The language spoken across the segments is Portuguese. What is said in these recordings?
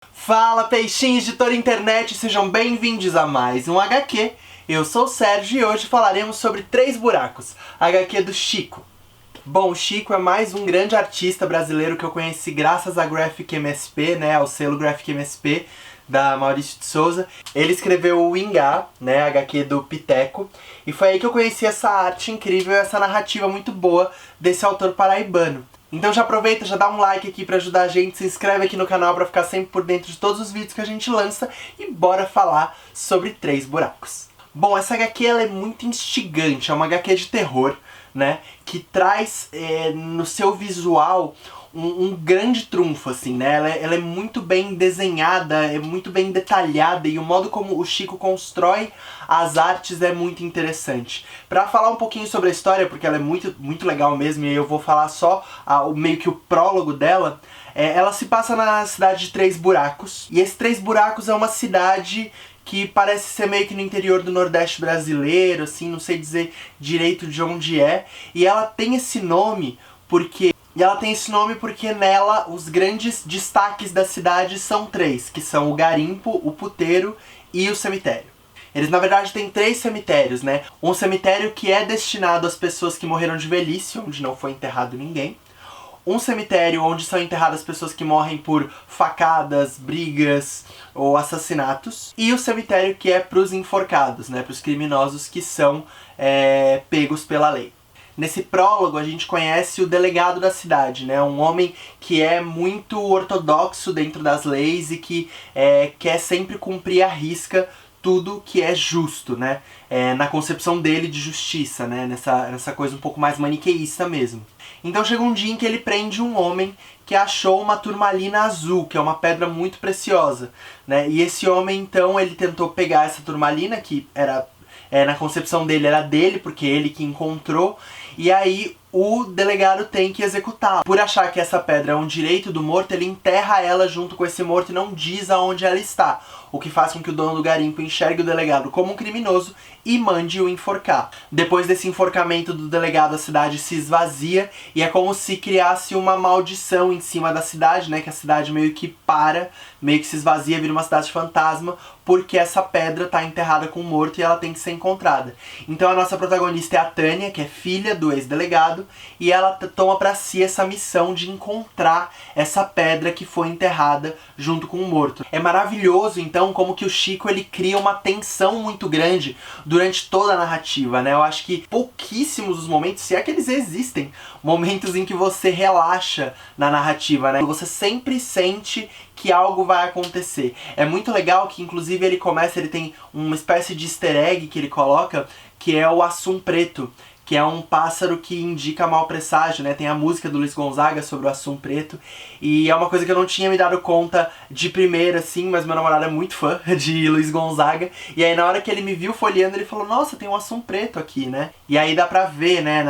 Fala, peixinhos de toda a internet, sejam bem-vindos a mais um HQ. Eu sou o Sérgio e hoje falaremos sobre Três Buracos, HQ do Chico. Bom, o Chico é mais um grande artista brasileiro que eu conheci graças a Graphic MSP, né, ao selo Graphic MSP da Maurício de Souza. Ele escreveu o Ingá, né, HQ do Piteco, e foi aí que eu conheci essa arte incrível, essa narrativa muito boa desse autor paraibano. Então já aproveita, já dá um like aqui pra ajudar a gente, se inscreve aqui no canal pra ficar sempre por dentro de todos os vídeos que a gente lança e bora falar sobre Três Buracos. Bom, essa HQ ela é muito instigante, é uma HQ de terror, né, que traz no seu visual um grande trunfo, assim, né, ela é muito bem desenhada, é muito bem detalhada e o modo como o Chico constrói as artes é muito interessante. Pra falar um pouquinho sobre a história, porque ela é muito legal mesmo e eu vou falar só meio que o prólogo dela, ela se passa na cidade de Três Buracos, e esse Três Buracos é uma cidade que parece ser meio que no interior do Nordeste brasileiro, assim, não sei dizer direito de onde é, e ela tem esse nome porque nela os grandes destaques da cidade são três, que são o garimpo, o puteiro e o cemitério. Eles na verdade têm três cemitérios, né? Um cemitério que é destinado às pessoas que morreram de velhice, onde não foi enterrado ninguém. Um cemitério onde são enterradas pessoas que morrem por facadas, brigas ou assassinatos. E o cemitério que é para os enforcados, né? Para os criminosos que são pegos pela lei. Nesse prólogo a gente conhece o delegado da cidade, né? Um homem que é muito ortodoxo dentro das leis e que quer sempre cumprir à risca tudo que é justo, né? Na concepção dele de justiça, né? Nessa coisa um pouco mais maniqueísta mesmo. Então chega um dia em que ele prende um homem que achou uma turmalina azul, que é uma pedra muito preciosa, né? E esse homem, então, ele tentou pegar essa turmalina, que era na concepção dele era dele, porque ele que encontrou, e aí o delegado tem que executá-la. Por achar que essa pedra é um direito do morto, ele enterra ela junto com esse morto e não diz aonde ela está, o que faz com que o dono do garimpo enxergue o delegado como um criminoso e mande-o enforcar. Depois desse enforcamento do delegado, a cidade se esvazia e é como se criasse uma maldição em cima da cidade, né, que a cidade meio que meio que se esvazia, vira uma cidade fantasma, porque essa pedra está enterrada com o morto e ela tem que ser encontrada. Então a nossa protagonista é a Tânia, que é filha do ex-delegado, e ela toma pra si essa missão de encontrar essa pedra que foi enterrada junto com o morto. É maravilhoso, então, como que o Chico ele cria uma tensão muito grande durante toda a narrativa, né? Eu acho que pouquíssimos os momentos, se é que eles existem, momentos em que você relaxa na narrativa, né? Você sempre sente que algo vai acontecer. É muito legal que, inclusive, ele tem uma espécie de easter egg que ele coloca, que é o assum preto, que é um pássaro que indica mau presságio, né? Tem a música do Luiz Gonzaga sobre o assum preto, e é uma coisa que eu não tinha me dado conta de primeira, assim, mas meu namorado é muito fã de Luiz Gonzaga, e aí na hora que ele me viu folheando, ele falou, nossa, tem um assum preto aqui, né? E aí dá pra ver, né,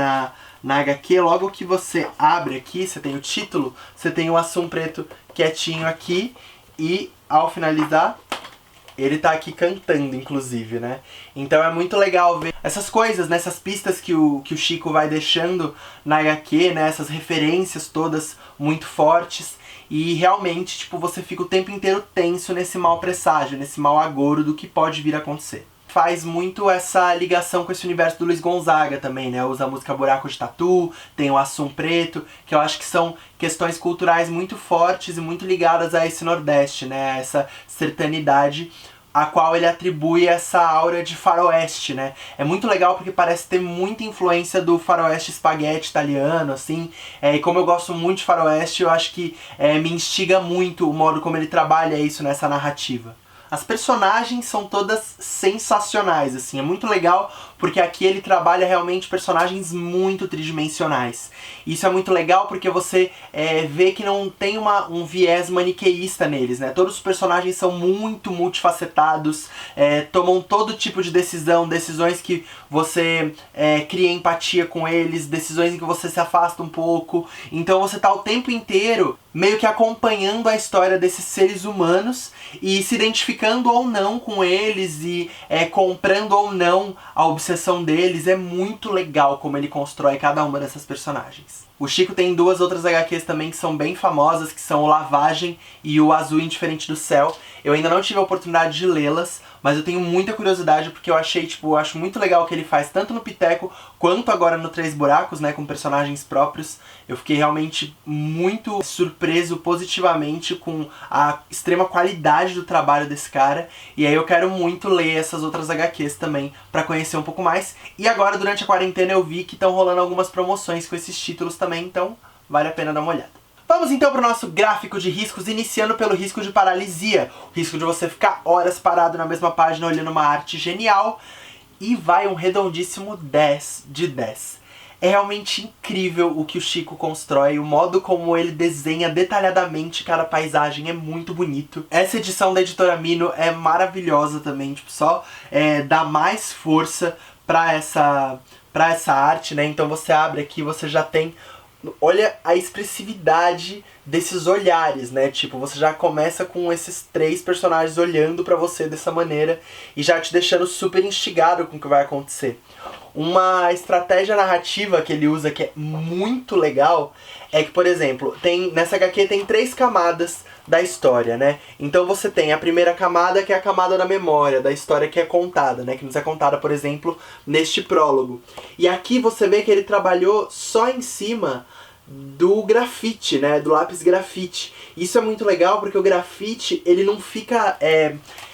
na HQ, logo que você abre aqui, você tem o título, você tem o assum preto quietinho aqui, e ao finalizar, ele tá aqui cantando, inclusive, né? Então é muito legal ver essas coisas, né? Essas pistas que o Chico vai deixando na HQ, né? Essas referências todas muito fortes. E realmente, tipo, você fica o tempo inteiro tenso nesse mau presságio, nesse mau agouro do que pode vir a acontecer. Faz muito essa ligação com esse universo do Luiz Gonzaga também, né? Usa a música Buraco de Tatu, tem o assum preto, que eu acho que são questões culturais muito fortes e muito ligadas a esse Nordeste, né? A essa sertanidade a qual ele atribui essa aura de faroeste, né? É muito legal porque parece ter muita influência do faroeste espaguete italiano, assim. E como eu gosto muito de faroeste, eu acho que me instiga muito o modo como ele trabalha isso nessa narrativa. As personagens são todas sensacionais, assim, é muito legal porque aqui ele trabalha realmente personagens muito tridimensionais. Isso é muito legal porque você vê que não tem um viés maniqueísta neles, né? Todos os personagens são muito multifacetados, tomam todo tipo de decisão, decisões que você cria empatia com eles, decisões em que você se afasta um pouco. Então você tá o tempo inteiro meio que acompanhando a história desses seres humanos e se identificando ou não com eles e comprando ou não a obsessão deles. É muito legal como ele constrói cada uma dessas personagens. O Chico tem duas outras HQs também que são bem famosas, que são o Lavagem e o Azul Indiferente do Céu. Eu ainda não tive a oportunidade de lê-las, mas eu tenho muita curiosidade porque eu achei, eu acho muito legal o que ele faz tanto no Piteco quanto agora no Três Buracos, né, com personagens próprios. Eu fiquei realmente muito surpreso positivamente com a extrema qualidade do trabalho desse cara. E aí eu quero muito ler essas outras HQs também pra conhecer um pouco mais. E agora, durante a quarentena, eu vi que estão rolando algumas promoções com esses títulos também, então vale a pena dar uma olhada. Vamos então para o nosso gráfico de riscos, iniciando pelo risco de paralisia. O risco de você ficar horas parado na mesma página olhando uma arte genial. E vai um redondíssimo 10 de 10. É realmente incrível o que o Chico constrói, o modo como ele desenha detalhadamente cada paisagem é muito bonito. Essa edição da Editora Mino é maravilhosa também, só dá mais força pra essa arte, né? Então você abre aqui, você já tem... Olha a expressividade desses olhares, né? Você já começa com esses três personagens olhando pra você dessa maneira e já te deixando super instigado com o que vai acontecer. Uma estratégia narrativa que ele usa que é muito legal é que, por exemplo, nessa HQ tem 3 camadas da história, né? Então você tem a primeira camada, que é a camada da memória, da história que é contada, né? Que nos é contada, por exemplo, neste prólogo. E aqui você vê que ele trabalhou só em cima do grafite, né? Do lápis grafite. Isso é muito legal porque o grafite, ele não fica...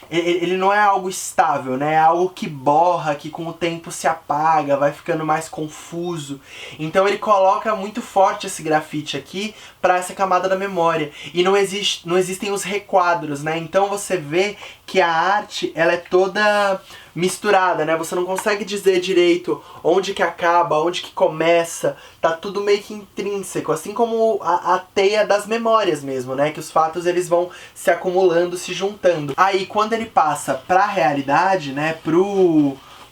Ele não é algo estável, né? É algo que borra, que com o tempo se apaga, vai ficando mais confuso. Então ele coloca muito forte esse grafite aqui para essa camada da memória. E não existem os requadros, né? Então você vê que a arte, ela é toda misturada, né? Você não consegue dizer direito onde que acaba, onde que começa. Tá tudo meio que intrínseco, assim como a teia das memórias mesmo, né? Que os fatos eles vão se acumulando, se juntando. Aí quando ele passa pra realidade, né?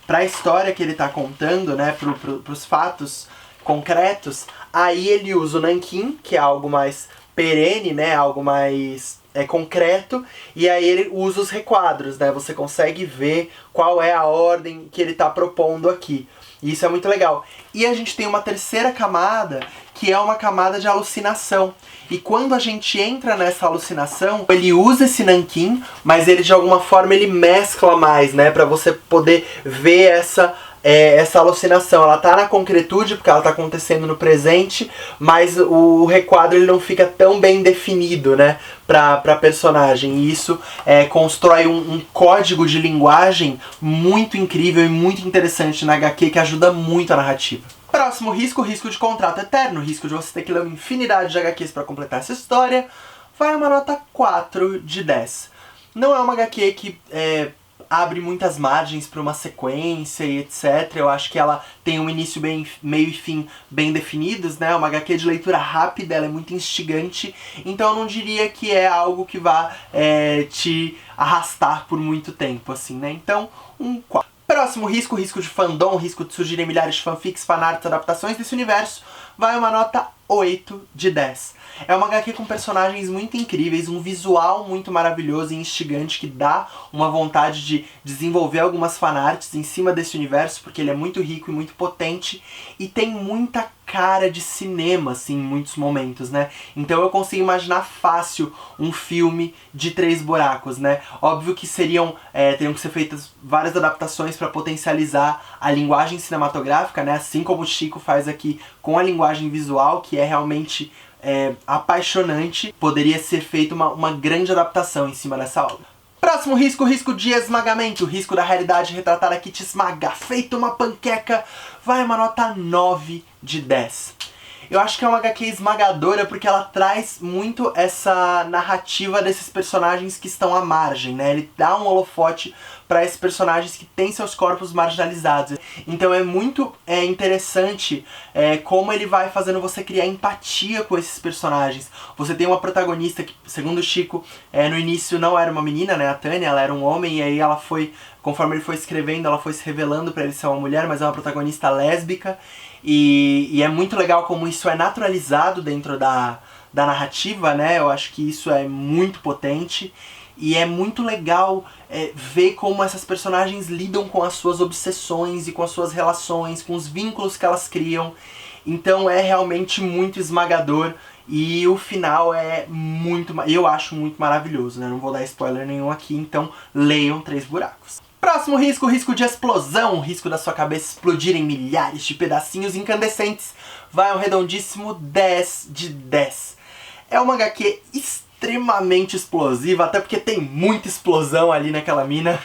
Pra história que ele tá contando, né? Pros fatos concretos, aí ele usa o nanquim, que é algo mais perene, né? Algo mais... concreto, e aí ele usa os requadros, né? Você consegue ver qual é a ordem que ele está propondo aqui. E isso é muito legal. E a gente tem uma terceira camada, que é uma camada de alucinação. E quando a gente entra nessa alucinação, ele usa esse nanquim, mas ele de alguma forma ele mescla mais, né? Pra você poder ver essa alucinação. Ela tá na concretude, porque ela tá acontecendo no presente, mas o requadro ele não fica tão bem definido, né, pra personagem. E isso constrói um código de linguagem muito incrível e muito interessante na HQ, que ajuda muito a narrativa. Próximo risco, o risco de contrato eterno, o risco de você ter que ler uma infinidade de HQs pra completar essa história, vai uma nota 4 de 10. Não é uma HQ que abre muitas margens para uma sequência e etc. Eu acho que ela tem um início meio e fim bem definidos, né? Uma HQ de leitura rápida, ela é muito instigante, então eu não diria que é algo que vá te arrastar por muito tempo, assim, né? Então, um 4. Próximo risco, risco de fandom, risco de surgirem milhares de fanfics, fanarts, adaptações desse universo, vai uma nota 8 de 10. É uma HQ com personagens muito incríveis, um visual muito maravilhoso e instigante que dá uma vontade de desenvolver algumas fanarts em cima desse universo, porque ele é muito rico e muito potente e tem muita cara de cinema, assim, em muitos momentos, né? Então eu consigo imaginar fácil um filme de Três Buracos, né? Óbvio que teriam que ser feitas várias adaptações para potencializar a linguagem cinematográfica, né? Assim como o Chico faz aqui com a linguagem visual, que é realmente apaixonante. Poderia ser feita uma grande adaptação em cima dessa obra. Próximo risco, risco de esmagamento. O risco da realidade retratada aqui te esmaga. Feito uma panqueca, vai uma nota 9 de 10. Eu acho que é uma HQ esmagadora porque ela traz muito essa narrativa desses personagens que estão à margem, né? Ele dá um holofote para esses personagens que têm seus corpos marginalizados. Então é muito interessante como ele vai fazendo você criar empatia com esses personagens. Você tem uma protagonista que, segundo o Chico, no início não era uma menina, né? A Tânia, ela era um homem, e aí ela foi, conforme ele foi escrevendo, ela foi se revelando para ele ser uma mulher, mas é uma protagonista lésbica. E é muito legal como isso é naturalizado dentro da narrativa, né? Eu acho que isso é muito potente. E é muito legal ver como essas personagens lidam com as suas obsessões e com as suas relações, com os vínculos que elas criam. Então é realmente muito esmagador e o final é eu acho muito maravilhoso, né? Não vou dar spoiler nenhum aqui, então leiam Três Buracos. Próximo risco, o risco de explosão, o risco da sua cabeça explodir em milhares de pedacinhos incandescentes. Vai um redondíssimo 10 de 10. É uma HQ extremamente explosiva, até porque tem muita explosão ali naquela mina,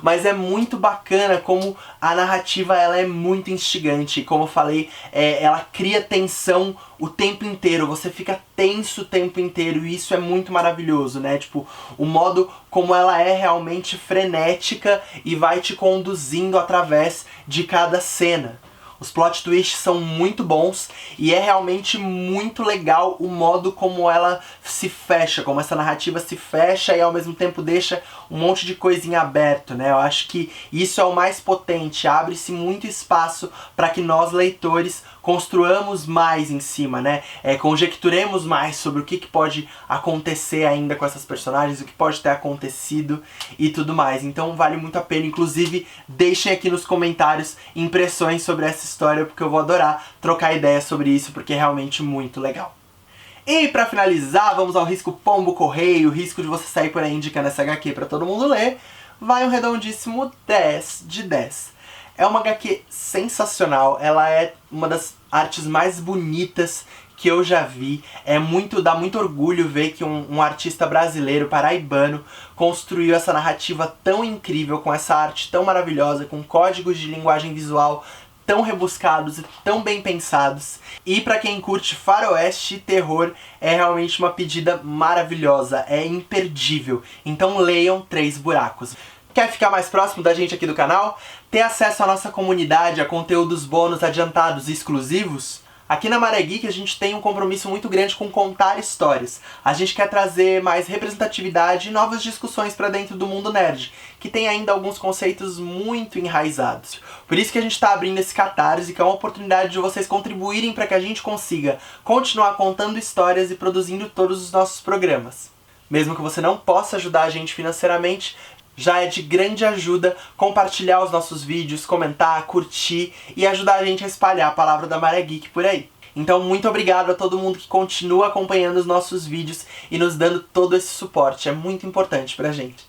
mas é muito bacana como a narrativa ela é muito instigante, como eu falei, ela cria tensão o tempo inteiro, você fica tenso o tempo inteiro e isso é muito maravilhoso, né? Tipo, o modo como ela é realmente frenética e vai te conduzindo através de cada cena. Os plot twists são muito bons e é realmente muito legal o modo como ela se fecha, como essa narrativa se fecha e ao mesmo tempo deixa um monte de coisa em aberto, né? Eu acho que isso é o mais potente, abre-se muito espaço para que nós, leitores, construamos mais em cima, né? Conjecturemos mais sobre o que pode acontecer ainda com essas personagens, o que pode ter acontecido e tudo mais. Então vale muito a pena, inclusive deixem aqui nos comentários impressões sobre essa história, porque eu vou adorar trocar ideias sobre isso, porque é realmente muito legal. E pra finalizar, vamos ao risco pombo correio, o risco de você sair por aí indicando essa HQ pra todo mundo ler. Vai um redondíssimo 10 de 10. É uma HQ sensacional, ela é uma das artes mais bonitas que eu já vi. Dá muito orgulho ver que um artista brasileiro, paraibano, construiu essa narrativa tão incrível, com essa arte tão maravilhosa, com códigos de linguagem visual tão rebuscados e tão bem pensados. E pra quem curte faroeste e terror, é realmente uma pedida maravilhosa, é imperdível. Então leiam Três Buracos. Quer ficar mais próximo da gente aqui do canal? Ter acesso à nossa comunidade, a conteúdos bônus adiantados e exclusivos? Aqui na Maré Geek a gente tem um compromisso muito grande com contar histórias. A gente quer trazer mais representatividade e novas discussões para dentro do mundo nerd, que tem ainda alguns conceitos muito enraizados. Por isso que a gente está abrindo esse Catarse, que é uma oportunidade de vocês contribuírem para que a gente consiga continuar contando histórias e produzindo todos os nossos programas. Mesmo que você não possa ajudar a gente financeiramente, já é de grande ajuda compartilhar os nossos vídeos, comentar, curtir e ajudar a gente a espalhar a palavra da Maré Geek por aí. Então muito obrigado a todo mundo que continua acompanhando os nossos vídeos e nos dando todo esse suporte, é muito importante pra gente.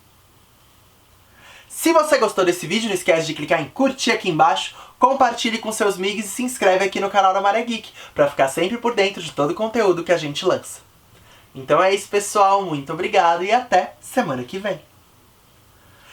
Se você gostou desse vídeo, não esquece de clicar em curtir aqui embaixo, compartilhe com seus amigos e se inscreve aqui no canal da Maré Geek pra ficar sempre por dentro de todo o conteúdo que a gente lança. Então é isso, pessoal, muito obrigado e até semana que vem.